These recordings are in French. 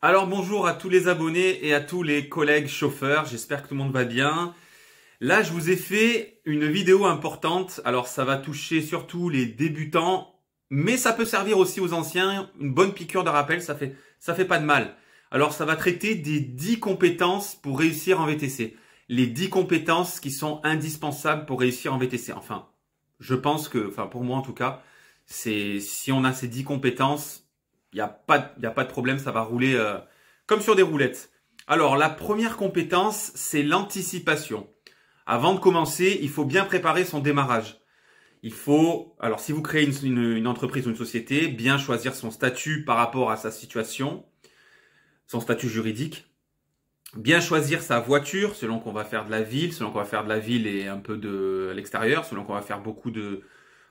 Alors bonjour à tous les abonnés et à tous les collègues chauffeurs, j'espère que tout le monde va bien. Là je vous ai fait une vidéo importante, alors ça va toucher surtout les débutants, mais ça peut servir aussi aux anciens, une bonne piqûre de rappel, ça fait pas de mal. Alors ça va traiter des 10 compétences pour réussir en VTC. Les 10 compétences qui sont indispensables pour réussir en VTC. Enfin, je pense que, pour moi en tout cas, si on a ces 10 compétences, il y a pas de problème, ça va rouler comme sur des roulettes. Alors, la première compétence, c'est l'anticipation. Avant de commencer, il faut bien préparer son démarrage. Alors si vous créez une entreprise ou une société, bien choisir son statut par rapport à sa situation, son statut juridique. Bien choisir sa voiture, selon qu'on va faire de la ville, selon qu'on va faire de la ville et un peu à l'extérieur, selon qu'on va faire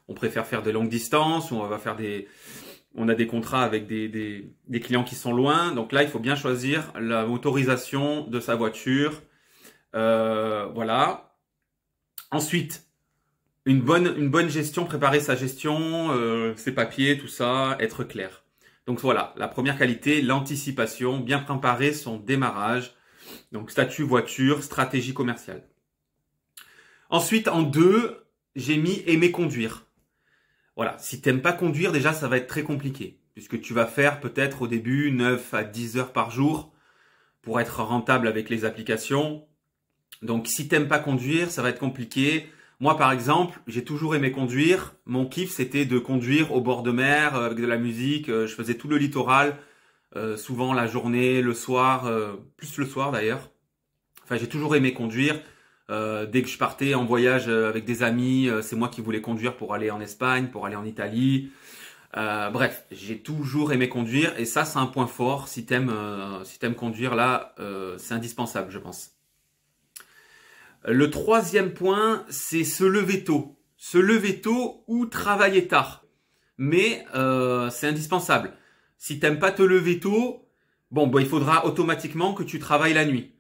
on préfère faire des longues distances, ou on a des contrats avec des clients qui sont loin. Donc là, il faut bien choisir la motorisation de sa voiture. Voilà. Ensuite, une bonne gestion, préparer sa gestion, ses papiers, tout ça, être clair. Donc voilà, la première qualité, l'anticipation, bien préparer son démarrage. Donc statut voiture, stratégie commerciale. Ensuite, en 2, j'ai mis aimer conduire. Voilà, si t'aimes pas conduire, déjà ça va être très compliqué, puisque tu vas faire peut-être au début 9 à 10 heures par jour pour être rentable avec les applications. Donc si t'aimes pas conduire, ça va être compliqué. Moi par exemple, j'ai toujours aimé conduire. Mon kiff c'était de conduire au bord de mer avec de la musique. Je faisais tout le littoral, souvent la journée, le soir, plus le soir d'ailleurs. Enfin j'ai toujours aimé conduire. Dès que je partais en voyage avec des amis, c'est moi qui voulais conduire pour aller en Espagne, pour aller en Italie. Bref, j'ai toujours aimé conduire et ça c'est un point fort. Si t'aimes conduire là, c'est indispensable, je pense. Le troisième point, c'est se lever tôt. Se lever tôt ou travailler tard. Mais c'est indispensable. Si t'aimes pas te lever tôt, il faudra automatiquement que tu travailles la nuit.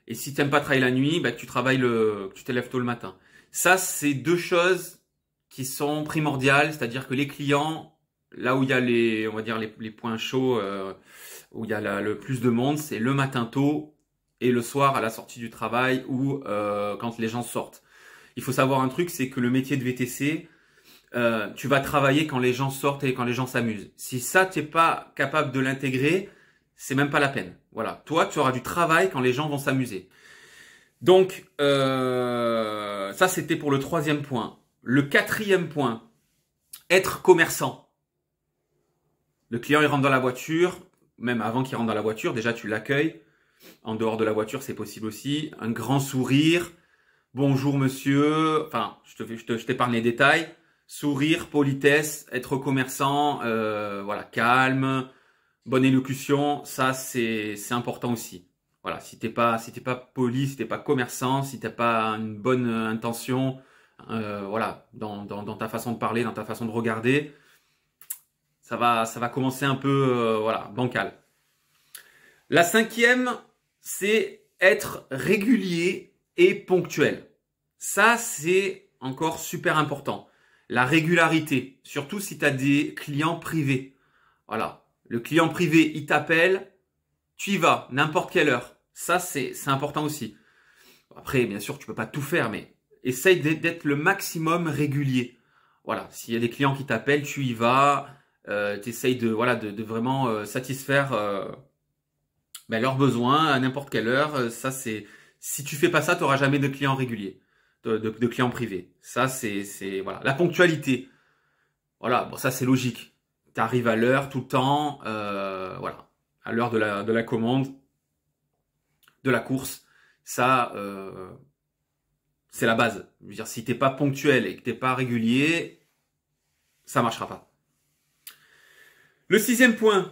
Et si t'aimes pas travailler la nuit, tu te lèves tôt le matin. Ça, c'est deux choses qui sont primordiales, c'est-à-dire que les clients, là où il y a les points chauds, où il y a le plus de monde, c'est le matin tôt et le soir à la sortie du travail ou quand les gens sortent. Il faut savoir un truc, c'est que le métier de VTC, tu vas travailler quand les gens sortent et quand les gens s'amusent. Si ça, t'es pas capable de l'intégrer, c'est même pas la peine. Voilà, toi, tu auras du travail quand les gens vont s'amuser. Donc, ça, c'était pour le troisième point. Le quatrième point, être commerçant. Le client, il rentre dans la voiture, même avant qu'il rentre dans la voiture, déjà, tu l'accueilles. En dehors de la voiture, c'est possible aussi. Un grand sourire. Bonjour, monsieur. Enfin, je t'épargne les détails. Sourire, politesse, être commerçant, voilà, calme. Bonne élocution, ça c'est important aussi. Voilà, si t'es pas poli, si t'es pas commerçant, si t'as pas une bonne intention, voilà, dans ta façon de parler, dans ta façon de regarder, ça va commencer un peu, voilà, bancal. La cinquième, c'est être régulier et ponctuel. Ça c'est encore super important. La régularité, surtout si tu as des clients privés. Voilà. Le client privé, il t'appelle, tu y vas, n'importe quelle heure. Ça, c'est important aussi. Après, bien sûr, tu peux pas tout faire, mais essaye d'être le maximum régulier. Voilà, s'il y a des clients qui t'appellent, tu y vas, tu essayes de vraiment satisfaire leurs besoins à n'importe quelle heure. Si tu fais pas ça, tu n'auras jamais de clients réguliers, de clients privés. Ça, c'est voilà. La ponctualité. Voilà, bon, ça c'est logique. Tu arrives à l'heure, tout le temps, voilà, à l'heure de la commande, de la course. Ça, c'est la base. Je veux dire, si t'es pas ponctuel et que t'es pas régulier, ça marchera pas. Le sixième point,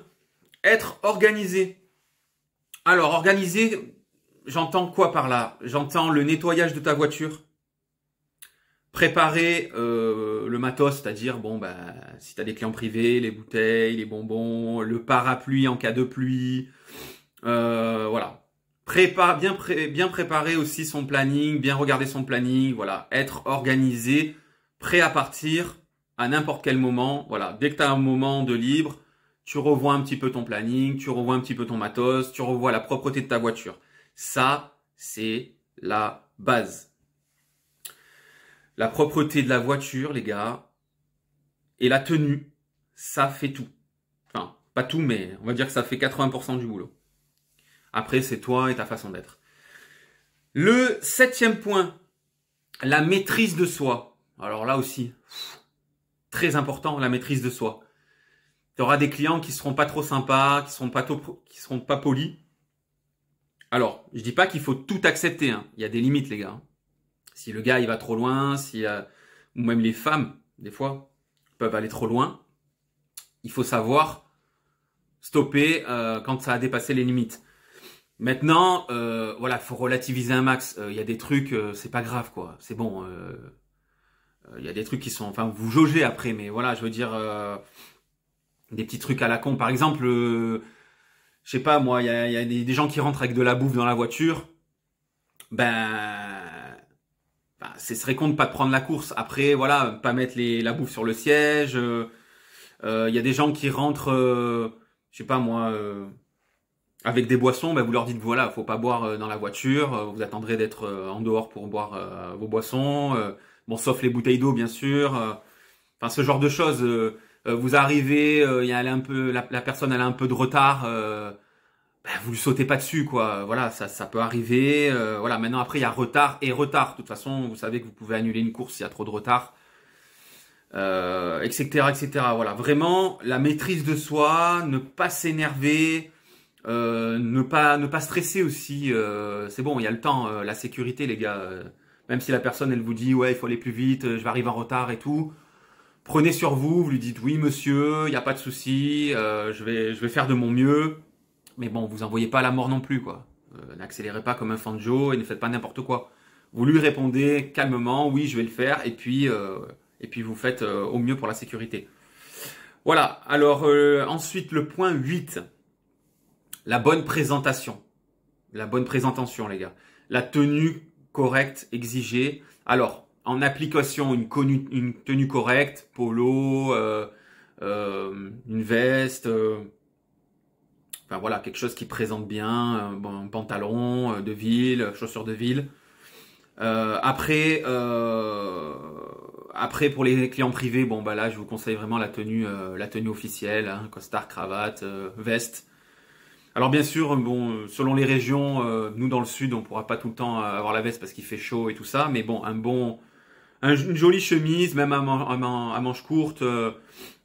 être organisé. Alors, organisé, j'entends quoi par là? J'entends le nettoyage de ta voiture. Préparer le matos, c'est-à-dire si tu as des clients privés, les bouteilles, les bonbons, le parapluie en cas de pluie, voilà. Bien préparer aussi son planning, bien regarder son planning, voilà, être organisé, prêt à partir à n'importe quel moment, voilà. Dès que tu as un moment de libre, tu revois un petit peu ton planning, tu revois un petit peu ton matos, tu revois la propreté de ta voiture. Ça, c'est la base. La propreté de la voiture, les gars, et la tenue, ça fait tout. Enfin, pas tout, mais on va dire que ça fait 80% du boulot. Après, c'est toi et ta façon d'être. Le 7e point, la maîtrise de soi. Alors là aussi, très important, la maîtrise de soi. Tu auras des clients qui seront pas trop sympas, qui seront pas polis. Alors, je dis pas qu'il faut tout accepter, hein. Il y a des limites, les gars. Si le gars il va trop loin, ou même les femmes, des fois, peuvent aller trop loin, il faut savoir stopper quand ça a dépassé les limites. Maintenant, voilà, faut relativiser un max. Il y a des trucs, c'est pas grave, quoi. C'est bon. Il y a des trucs qui sont, enfin, vous jaugez après, mais voilà, je veux dire, des petits trucs à la con. Par exemple, je sais pas, moi, il y a des gens qui rentrent avec de la bouffe dans la voiture. Ce serait con de pas de prendre la course. Après, voilà, pas mettre la bouffe sur le siège. Il y a des gens qui rentrent, je sais pas moi, avec des boissons. Vous leur dites voilà, faut pas boire dans la voiture. Vous attendrez d'être en dehors pour boire vos boissons. Bon, sauf les bouteilles d'eau, bien sûr. Enfin, ce genre de choses. Vous arrivez, la personne elle a un peu de retard. Vous lui sautez pas dessus, quoi. Voilà, ça peut arriver. Voilà, maintenant après il y a retard et retard. De toute façon, vous savez que vous pouvez annuler une course s'il y a trop de retard, etc., etc. Voilà, vraiment la maîtrise de soi, ne pas s'énerver, ne pas stresser aussi. C'est bon, il y a le temps, la sécurité, les gars. Même si la personne elle vous dit ouais, il faut aller plus vite, je vais arriver en retard et tout. Prenez sur vous, vous lui dites oui monsieur, il n'y a pas de souci, je vais faire de mon mieux. Mais bon, vous envoyez pas à la mort non plus, quoi. N'accélérez pas comme un fanjo et ne faites pas n'importe quoi. Vous lui répondez calmement, oui, je vais le faire, et puis vous faites au mieux pour la sécurité. Voilà, alors ensuite le point 8, la bonne présentation. La bonne présentation, les gars. La tenue correcte exigée. Alors, en application, une tenue correcte, polo, une veste... Enfin voilà, quelque chose qui présente bien, un pantalon de ville, chaussures de ville. Après, pour les clients privés, bon là, je vous conseille vraiment la tenue officielle, hein, costard, cravate, veste. Alors bien sûr, bon, selon les régions, nous dans le sud, on pourra pas tout le temps avoir la veste parce qu'il fait chaud et tout ça, mais bon, une jolie chemise, même à manches courtes,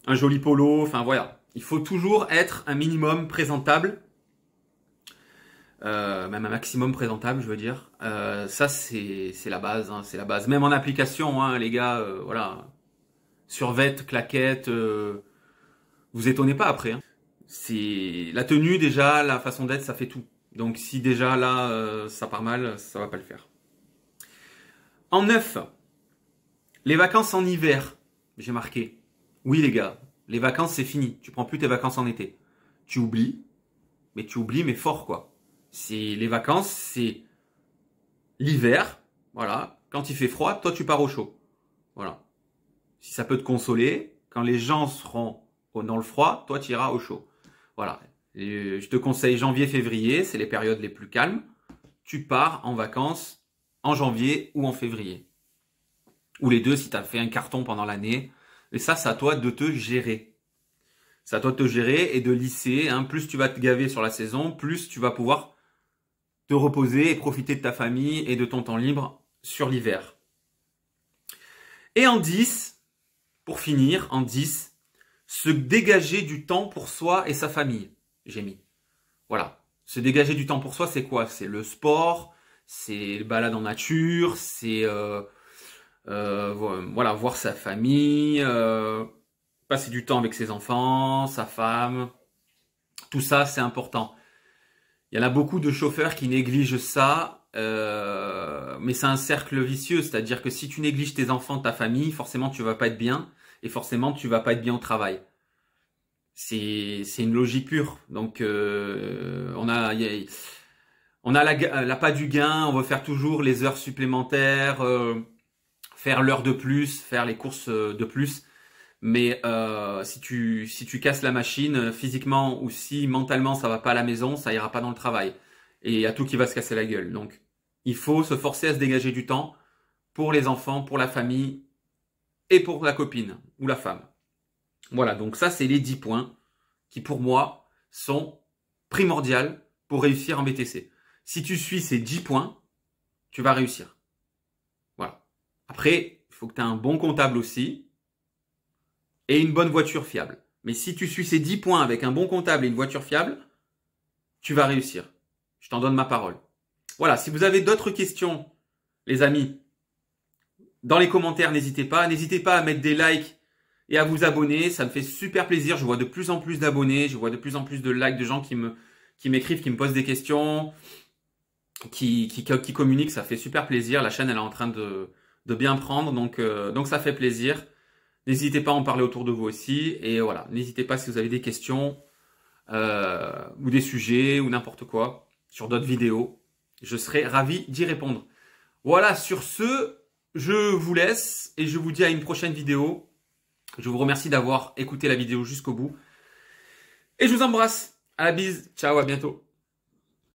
un joli polo, enfin voilà. Il faut toujours être un minimum présentable, même un maximum présentable, je veux dire. Ça, c'est la base, hein, c'est la base. Même en application, hein, les gars, voilà. Survêt, claquette, vous étonnez pas après. Hein. C'est la tenue déjà, la façon d'être, ça fait tout. Donc si déjà là, ça part mal, ça va pas le faire. En 9, les vacances en hiver, j'ai marqué. Oui les gars. Les vacances, c'est fini. Tu prends plus tes vacances en été. Tu oublies, mais fort, quoi. Les vacances, c'est l'hiver. Voilà. Quand il fait froid, toi, tu pars au chaud. Voilà. Si ça peut te consoler, quand les gens seront dans le froid, toi, tu iras au chaud. Voilà. Et je te conseille janvier, février, c'est les périodes les plus calmes. Tu pars en vacances en janvier ou en février. Ou les deux si tu as fait un carton pendant l'année. Et ça, c'est à toi de te gérer. C'est à toi de te gérer et de lisser. Hein. Plus tu vas te gaver sur la saison, plus tu vas pouvoir te reposer et profiter de ta famille et de ton temps libre sur l'hiver. Et en 10, pour finir, en 10, se dégager du temps pour soi et sa famille. J'ai mis. Voilà. Se dégager du temps pour soi, c'est quoi? C'est le sport, c'est le balade en nature, c'est... voilà, voir sa famille, passer du temps avec ses enfants, sa femme, tout ça c'est important. Il y en a beaucoup de chauffeurs qui négligent ça, mais c'est un cercle vicieux, c'est-à-dire que si tu négliges tes enfants, ta famille, forcément tu vas pas être bien, et forcément tu vas pas être bien au travail. C'est une logique pure. Donc on a la pas du gain, on veut faire toujours les heures supplémentaires, faire l'heure de plus, faire les courses de plus. Mais si tu casses la machine physiquement ou si mentalement ça va pas à la maison, ça ira pas dans le travail. Et il y a tout qui va se casser la gueule. Donc, il faut se forcer à se dégager du temps pour les enfants, pour la famille et pour la copine ou la femme. Voilà, donc ça c'est les 10 points qui pour moi sont primordiaux pour réussir en BTC. Si tu suis ces 10 points, tu vas réussir. Voilà. Après, il faut que tu aies un bon comptable aussi et une bonne voiture fiable. Mais si tu suis ces 10 points avec un bon comptable et une voiture fiable, tu vas réussir. Je t'en donne ma parole. Voilà, si vous avez d'autres questions, les amis, dans les commentaires, n'hésitez pas à mettre des likes et à vous abonner. Ça me fait super plaisir. Je vois de plus en plus d'abonnés, je vois de plus en plus de likes, de gens qui m'écrivent, qui me posent des questions, qui communiquent. Ça fait super plaisir. La chaîne, elle est en train de bien prendre, donc ça fait plaisir. N'hésitez pas à en parler autour de vous aussi. Et voilà, n'hésitez pas si vous avez des questions ou des sujets ou n'importe quoi sur d'autres vidéos. Je serai ravi d'y répondre. Voilà, sur ce, je vous laisse et je vous dis à une prochaine vidéo. Je vous remercie d'avoir écouté la vidéo jusqu'au bout. Et je vous embrasse. À la bise. Ciao, à bientôt.